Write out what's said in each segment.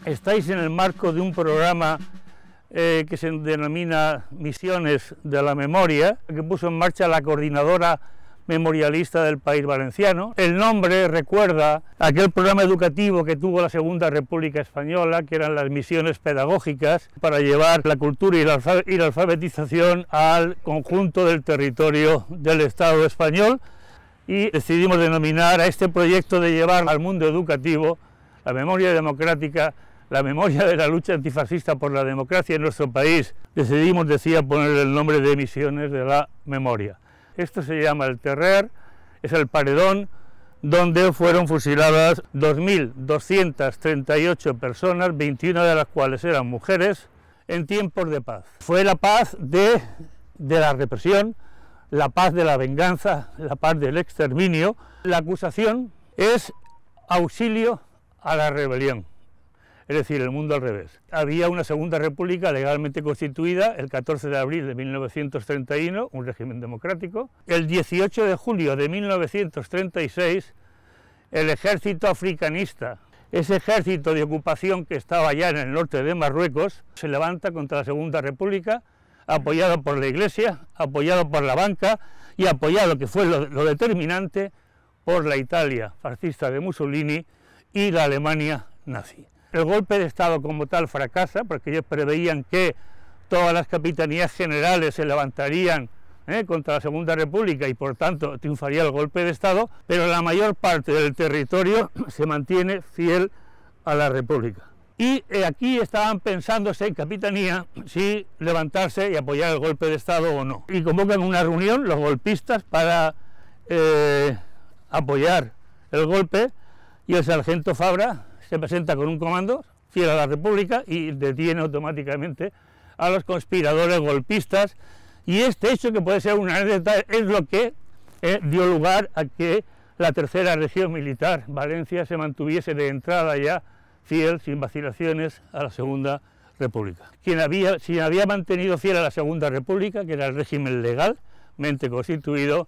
Estáis en el marco de un programa que se denomina Misiones de la Memoria, que puso en marcha la Coordinadora Memorialista del País Valenciano. El nombre recuerda a aquel programa educativo que tuvo la Segunda República Española, que eran las misiones pedagógicas para llevar la cultura y la alfabetización al conjunto del territorio del Estado español, y decidimos denominar a este proyecto de llevar al mundo educativo la memoria democrática, la memoria de la lucha antifascista por la democracia en nuestro país. Decidimos, poner el nombre de Misiones de la Memoria. Esto se llama el Terrer, es el paredón donde fueron fusiladas 2.238 personas, 21 de las cuales eran mujeres, en tiempos de paz. Fue la paz de la represión, la paz de la venganza, la paz del exterminio. La acusación es auxilio a la rebelión, es decir, el mundo al revés. Había una Segunda República legalmente constituida el 14 de abril de 1931, un régimen democrático. El 18 de julio de 1936, el ejército africanista, ese ejército de ocupación que estaba ya en el norte de Marruecos, se levanta contra la Segunda República, apoyado por la Iglesia, apoyado por la banca y apoyado, que fue lo determinante, por la Italia fascista de Mussolini y la Alemania nazi. El golpe de Estado como tal fracasa, porque ellos preveían que todas las capitanías generales se levantarían contra la Segunda República y por tanto triunfaría el golpe de Estado, pero la mayor parte del territorio se mantiene fiel a la República. Y aquí estaban pensándose en capitanía si levantarse y apoyar el golpe de Estado o no. Y convocan una reunión los golpistas para apoyar el golpe, y el sargento Fabra se presenta con un comando fiel a la República y detiene automáticamente a los conspiradores golpistas. Y este hecho, que puede ser una anécdota, es lo que dio lugar a que la tercera región militar, Valencia, se mantuviese de entrada ya fiel, sin vacilaciones, a la Segunda República. Quien había mantenido fiel a la Segunda República, que era el régimen legalmente constituido,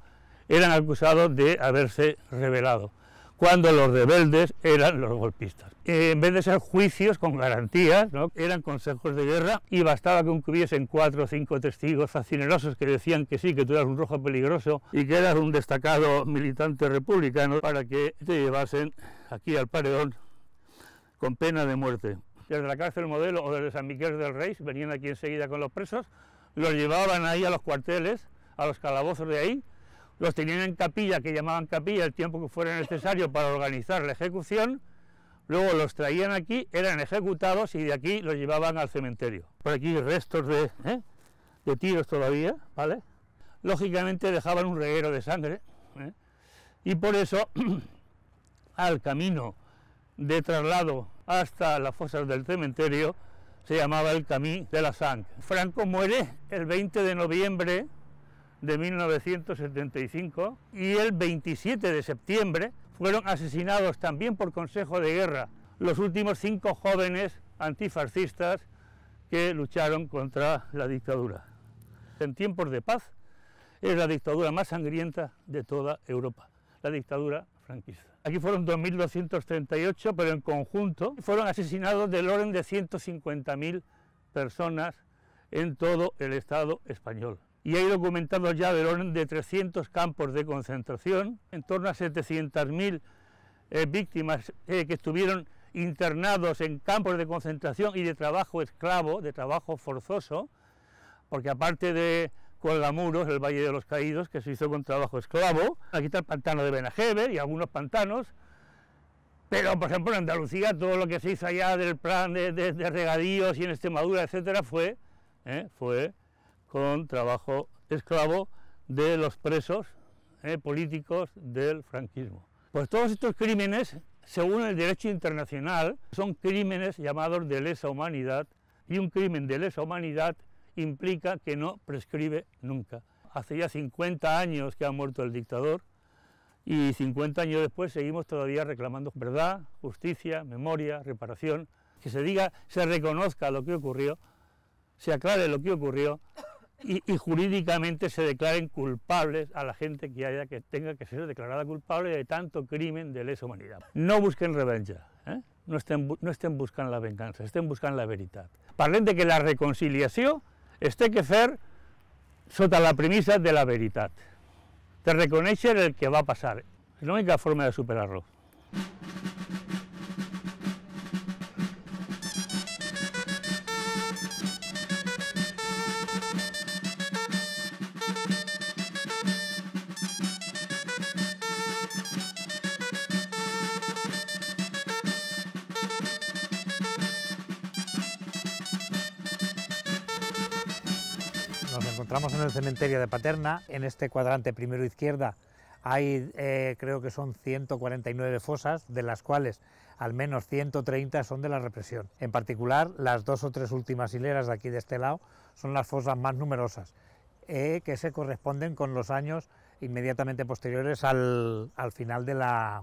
eran acusados de haberse rebelado, cuando los rebeldes eran los golpistas. En vez de ser juicios con garantías, ¿no?, eran consejos de guerra, y bastaba que hubiesen 4 o 5 testigos facinerosos que decían que sí, que tú eras un rojo peligroso y que eras un destacado militante republicano, para que te llevasen aquí al paredón con pena de muerte. Desde la cárcel Modelo o desde San Miquel del Rey venían aquí enseguida con los presos, los llevaban ahí a los cuarteles, a los calabozos de ahí, los tenían en capilla, que llamaban capilla, el tiempo que fuera necesario para organizar la ejecución. Luego los traían aquí, eran ejecutados y de aquí los llevaban al cementerio. Por aquí restos de tiros todavía, ¿vale? Lógicamente dejaban un reguero de sangre, y por eso al camino de traslado hasta las fosas del cementerio se llamaba el Camí de la Sang. Franco muere el 20 de noviembre de 1975 y el 27 de septiembre fueron asesinados también por consejo de guerra los últimos 5 jóvenes antifascistas que lucharon contra la dictadura. En tiempos de paz es la dictadura más sangrienta de toda Europa, la dictadura franquista. Aquí fueron 2.238, pero en conjunto fueron asesinados del orden de 150.000 personas en todo el Estado español. Y hay documentados ya del orden de 300 campos de concentración, en torno a 700.000 víctimas que estuvieron internados en campos de concentración y de trabajo esclavo, de trabajo forzoso, porque aparte de Cuelgamuros, el Valle de los Caídos, que se hizo con trabajo esclavo, aquí está el pantano de Benajever y algunos pantanos, pero por ejemplo en Andalucía todo lo que se hizo allá del plan de regadíos y en Extremadura, etcétera, fue con trabajo esclavo de los presos políticos del franquismo. Pues todos estos crímenes, según el derecho internacional, son crímenes llamados de lesa humanidad, y un crimen de lesa humanidad implica que no prescribe nunca. Hace ya 50 años que ha muerto el dictador, y 50 años después seguimos todavía reclamando verdad, justicia, memoria, reparación, que se diga, se reconozca lo que ocurrió, se aclare lo que ocurrió, y jurídicamente se declaren culpables a la gente que tenga que ser declarada culpable de tanto crimen de lesa humanidad. No busquen revancha, no estem buscant la vengança, estem buscant la veritat. Parlem de que la reconciliació es té que fer sota la premissa de la veritat, de reconèixer el que va passar. És l'única forma de superar-lo. Nos encontramos en el cementerio de Paterna. En este cuadrante primero izquierda hay, creo que son 149 fosas, de las cuales al menos 130 son de la represión. En particular, las 2 o 3 últimas hileras de aquí de este lado son las fosas más numerosas, que se corresponden con los años inmediatamente posteriores al final de la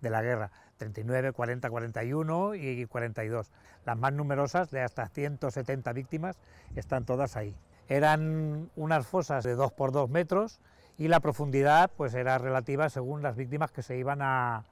guerra, 39, 40, 41 y 42. Las más numerosas, de hasta 170 víctimas, están todas ahí. Eran unas fosas de 2 por 2 metros y la profundidad pues era relativa según las víctimas que se iban a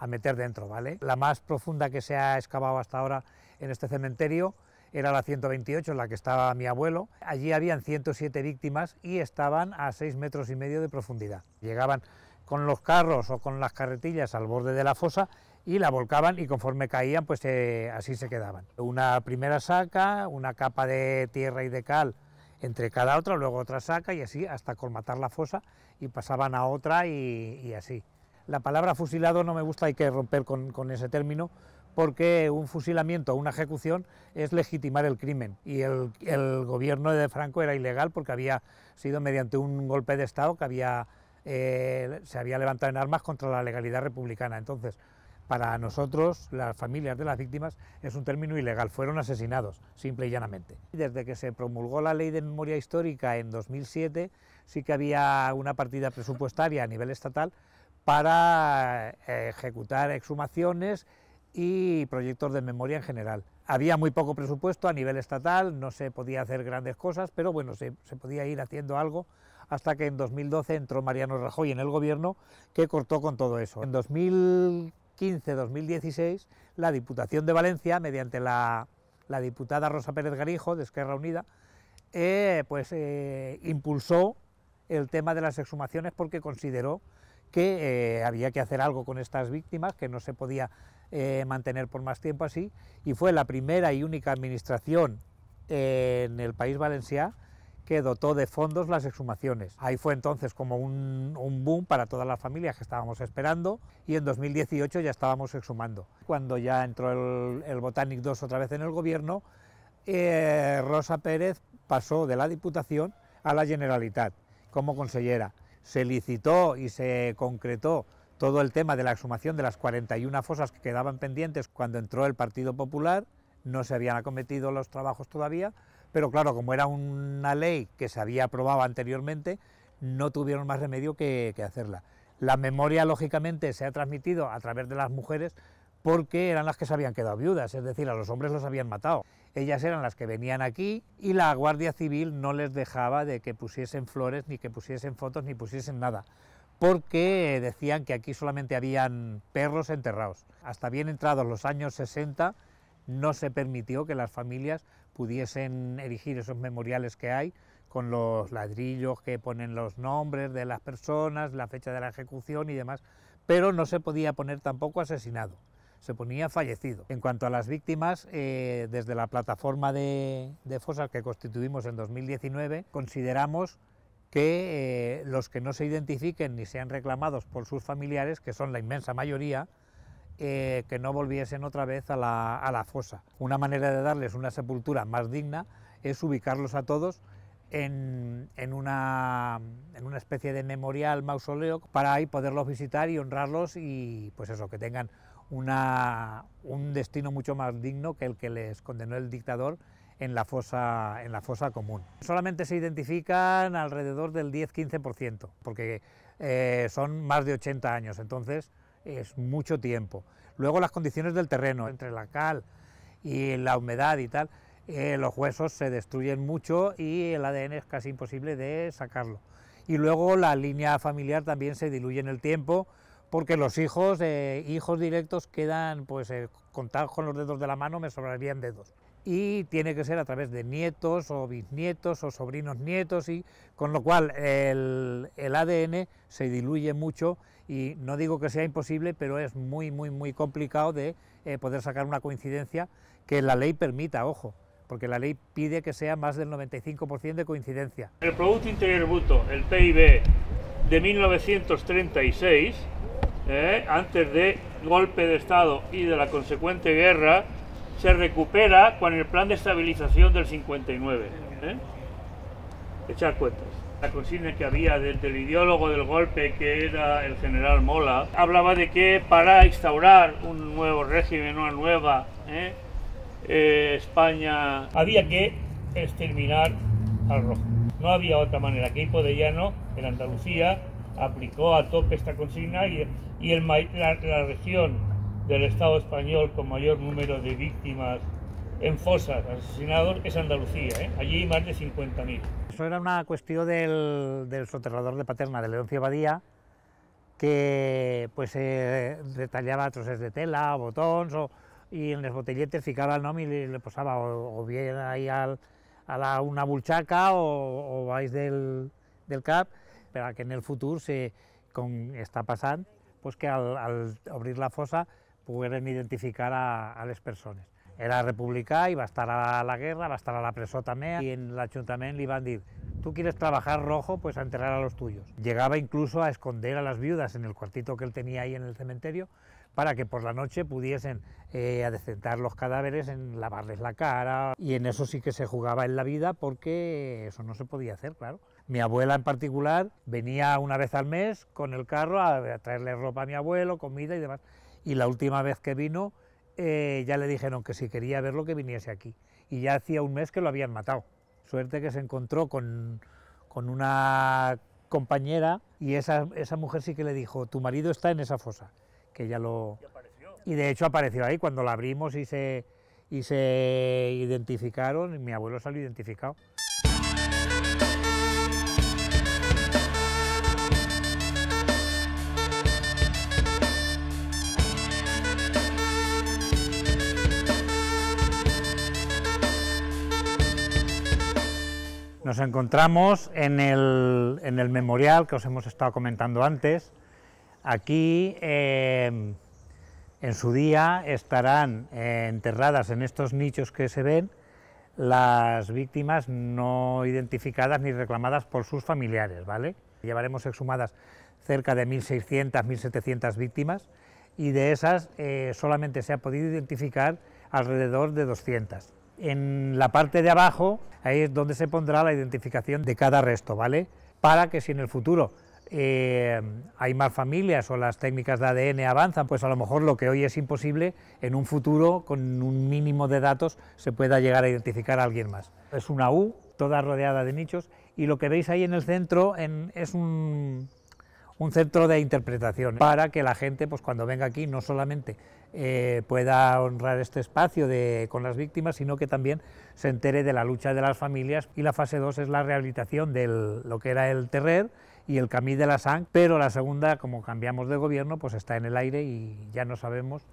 meter dentro, ¿vale? La más profunda que se ha excavado hasta ahora en este cementerio era la 128, en la que estaba mi abuelo. Allí habían 107 víctimas y estaban a 6,5 metros de profundidad. Llegaban con los carros o con las carretillas al borde de la fosa y la volcaban, y conforme caían pues así se quedaban. Una primera saca, una capa de tierra y de cal entre cada otra, luego otra saca, y así hasta colmatar la fosa, y pasaban a otra y así. La palabra fusilado no me gusta, hay que romper con ese término, porque un fusilamiento o una ejecución es legitimar el crimen, y el gobierno de Franco era ilegal porque había sido mediante un golpe de Estado que se había levantado en armas contra la legalidad republicana. Entonces, para nosotros, las familias de las víctimas, es un término ilegal, fueron asesinados, simple y llanamente. Desde que se promulgó la Ley de Memoria Histórica en 2007, sí que había una partida presupuestaria a nivel estatal para ejecutar exhumaciones y proyectos de memoria en general. Había muy poco presupuesto a nivel estatal, no se podía hacer grandes cosas, pero bueno, se podía ir haciendo algo, hasta que en 2012 entró Mariano Rajoy en el gobierno, que cortó con todo eso. En 2015-2016, la Diputación de Valencia, mediante la diputada Rosa Pérez Garijo, de Esquerra Unida, impulsó el tema de las exhumaciones, porque consideró que había que hacer algo con estas víctimas, que no se podía mantener por más tiempo así, y fue la primera y única administración en el País Valencià que dotó de fondos las exhumaciones. Ahí fue entonces como un boom para todas las familias que estábamos esperando, y en 2018 ya estábamos exhumando. Cuando ya entró el Botànic 2 otra vez en el gobierno, Rosa Pérez pasó de la Diputación a la Generalitat como consellera. Se licitó y se concretó todo el tema de la exhumación de las 41 fosas que quedaban pendientes cuando entró el Partido Popular. No se habían acometido los trabajos todavía, pero claro, como era una ley que se había aprobado anteriormente, no tuvieron más remedio que hacerla. La memoria, lógicamente, se ha transmitido a través de las mujeres, porque eran las que se habían quedado viudas, es decir, a los hombres los habían matado. Ellas eran las que venían aquí, y la Guardia Civil no les dejaba de que pusiesen flores, ni que pusiesen fotos, ni pusiesen nada, porque decían que aquí solamente habían perros enterrados. Hasta bien entrados los años 60, no se permitió que las familias pudiesen erigir esos memoriales que hay, con los ladrillos que ponen los nombres de las personas, la fecha de la ejecución y demás, pero no se podía poner tampoco asesinado, se ponía fallecido. En cuanto a las víctimas, desde la plataforma de fosas que constituimos en 2019, consideramos que los que no se identifiquen ni sean reclamados por sus familiares, que son la inmensa mayoría, que no volviesen otra vez a la fosa. Una manera de darles una sepultura más digna es ubicarlos a todos en una especie de memorial, mausoleo, para ahí poderlos visitar y honrarlos, y pues eso, que tengan un destino mucho más digno que el que les condenó el dictador en la fosa común. Solamente se identifican alrededor del 10-15%, porque son más de 80 años, entonces es mucho tiempo. Luego las condiciones del terreno, entre la cal y la humedad y tal, los huesos se destruyen mucho y el ADN es casi imposible de sacarlo. Y luego la línea familiar también se diluye en el tiempo, porque los hijos directos quedan, pues contados con los dedos de la mano, me sobrarían dedos. Y tiene que ser a través de nietos o bisnietos o sobrinos nietos, y con lo cual el ADN se diluye mucho, y no digo que sea imposible, pero es muy complicado de poder sacar una coincidencia que la ley permita, ojo, porque la ley pide que sea más del 95% de coincidencia. El Producto Interior Bruto, el PIB de 1936, antes del golpe de Estado y de la consecuente guerra, se recupera con el plan de estabilización del 59. Echar cuentas. La consigna que había del ideólogo del golpe, que era el general Mola, hablaba de que para instaurar un nuevo régimen, una nueva España, había que exterminar al rojo. No había otra manera. Que Hipo de Llano, en Andalucía, aplicó a tope esta consigna, y la región del Estado español con mayor número de víctimas en fosas, asesinados, es Andalucía. Allí hay más de 50.000. Eso era una cuestión del soterrador de Paterna, de Leoncio Badía, que pues detallaba trozos de tela, botons, y en los botelletes ficaba el nombre y le posaba o bien ahí a una bulchaca o vais del CAP, pero que en el futuro està passant pues que al obrir la fosa pogueren identificar a les persones. Era republicà i va estar a la guerra, va estar a la presó també, y en l'Ajuntament li van dir: tú quieres trabajar rojo, pues a enterrar a los tuyos. Llegaba incluso a esconder a las viudas en el cuartito que él tenía ahí en el cementerio, para que por la noche pudiesen adecentar los cadáveres, en lavarles la cara, y en eso sí que se jugaba en la vida, porque eso no se podía hacer, claro. Mi abuela en particular venía una vez al mes con el carro a traerle ropa a mi abuelo, comida y demás, y la última vez que vino ya le dijeron que si quería verlo que viniese aquí, y ya hacía un mes que lo habían matado. Suerte que se encontró con una compañera, y esa mujer sí que le dijo: tu marido está en esa fosa, que ella lo... Y de hecho apareció ahí cuando la abrimos y se identificaron, y mi abuelo salió identificado. Nos encontramos en el memorial que os hemos estado comentando antes. Aquí, en su día, estarán enterradas en estos nichos que se ven las víctimas no identificadas ni reclamadas por sus familiares, ¿vale? Llevaremos exhumadas cerca de 1.600, 1.700 víctimas, y de esas solamente se ha podido identificar alrededor de 200. En la parte de abajo, ahí es donde se pondrá la identificación de cada resto, ¿vale? Para que si en el futuro hay más familias o las técnicas de ADN avanzan, pues a lo mejor lo que hoy es imposible, en un futuro, con un mínimo de datos, se pueda llegar a identificar a alguien más. Es una U, toda rodeada de nichos, y lo que veis ahí en el centro es un centro de interpretación, para que la gente, pues cuando venga aquí, no solamente pueda honrar este espacio con las víctimas, sino que también se entere de la lucha de las familias. Y la fase 2 es la rehabilitación de lo que era el terrer y el camí de la sang, pero la segunda, como cambiamos de gobierno, pues está en el aire y ya no sabemos,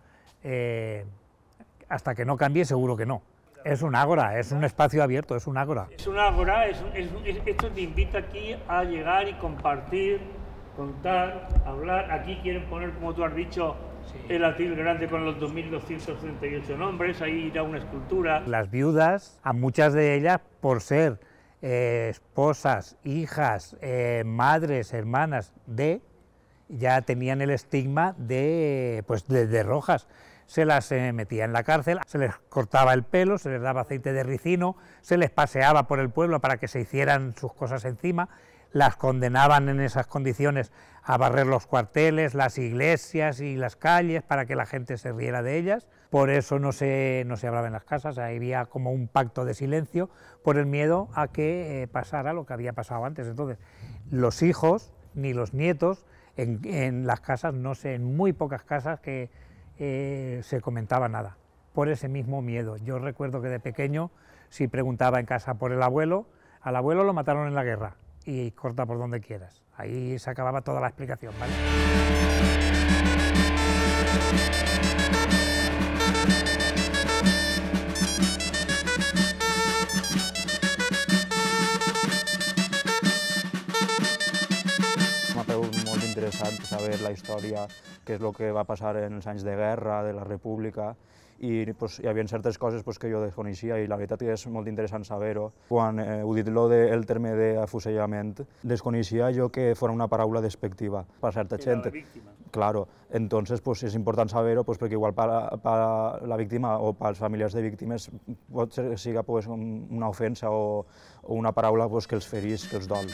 hasta que no cambie seguro que no. Es un ágora, es un espacio abierto, es un ágora. Es un ágora, esto te invita aquí a llegar y compartir, contar, hablar. Aquí quieren poner, como tú has dicho, sí, el atril grande con los 2.238 nombres, ahí irá una escultura. Las viudas, a muchas de ellas, por ser esposas, hijas, madres, hermanas ya tenían el estigma de Rojas. Se las metía en la cárcel, se les cortaba el pelo, se les daba aceite de ricino, se les paseaba por el pueblo para que se hicieran sus cosas encima, las condenaban en esas condiciones a barrer los cuarteles, las iglesias y las calles para que la gente se riera de ellas. Por eso no se hablaba en las casas, había como un pacto de silencio por el miedo a que pasara lo que había pasado antes. Entonces, los hijos ni los nietos en las casas, no sé, en muy pocas casas que se comentaba nada, por ese mismo miedo. Yo recuerdo que de pequeño, si preguntaba en casa por el abuelo, al abuelo lo mataron en la guerra, y corta por donde quieras. Ahí se acababa toda la explicación, ¿vale? història, què és el que va passar en els anys de guerra, de la República, i pues, hi havia certes coses pues, que jo desconeixia i la veritat és molt interessant saber-ho. Quan heu dit el terme d'afusellament, desconeixia jo que fos una paraula despectiva per certa gent. Claro, entonces pues, és important saber-ho pues, perquè igual per la víctima o pels familiars de víctimes pot ser que siga pues, una ofensa o una paraula pues, que els ferís, que els dol.